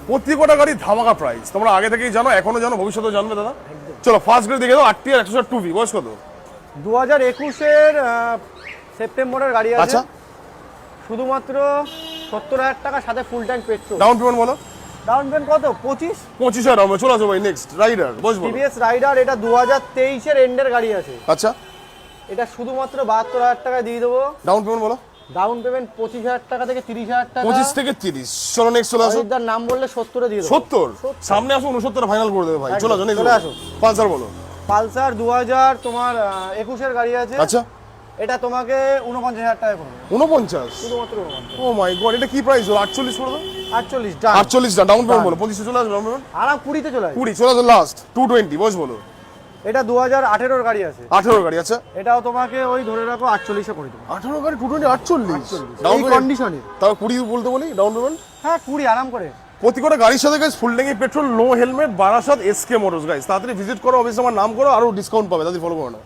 প্রতি কটা গাড়ি ধামাকা প্রাইস, তোমরা আগে থেকেই জানো, এখনো জানো, ভবিষ্যতেও জানবে দাদা। চলো ফার্স্ট গাড়ি দেখে দাও, 8T আর 160 বয়স কত? 2021-এর সেপ্টেম্বরের গাড়ি আছে। আচ্ছা, শুধুমাত্র 70,000 টাকা, সাথে full tank petrol. Down payment বলো। ডাউন পেমেন্ট কত? 25,000 হবে। চলে আসো ভাই, নেক্সট রাইডার বয়স বলো। টিভিএস রাইডার, এটা 2023-এর এন্ডের গাড়ি আছে। আচ্ছা, এটা শুধুমাত্র 72,000 টাকায় দিয়ে দেবো। ডাউন পেমেন্ট বলো। ডাউন পেমেন্ট 25,000 টাকা থেকে 30,000 টাকা। 25 থেকে 30। চলো নেক্সট চলে আসো। অযোধ্যার নাম বললে 70-এ দিয়ে দেবো। 70 সামনে আসো, 69 ফাইনাল করে দেবে ভাই। চলে আসো নেক্সট চলে আসো। পালসার বলো। পালসার 2000 তোমার 21-এর গাড়ি আছে। আচ্ছা, এটা তোমাকে 49,000 টাকা পড়বে। 49? শুধুমাত্র 49। ও মাই গড, এটা কি প্রাইস হলো? 48 করে দাও। 48 ডান। 48 ডাউন পেমেন্ট বলো। 25 চলে আসো, ডাউন পেমেন্ট আরাম 20-তে চলে আসবে। 20 চলে আসো লাস্ট। 220 বয়স বলো। এটা 2018-এর গাড়ি আছে। 18 গাড়ি। আচ্ছা, এটাও তোমাকে ওই ধরে রাখো 48-এ করে দেবো। 18 গাড়ি 220 48 এই কন্ডিশনে। তাও 20 বলতে বলি ডাউন পেমেন্ট। হ্যাঁ 20 আরাম করে। প্রতি কটা গাড়ির সাথে guys full tank petrol, no helmet, Barasat SK Motors. Guys তাড়াতাড়ি ভিজিট করো, অবশ্যই আমার নাম করো, আরো ডিসকাউন্ট পাবে, তাদের ফলো করো না।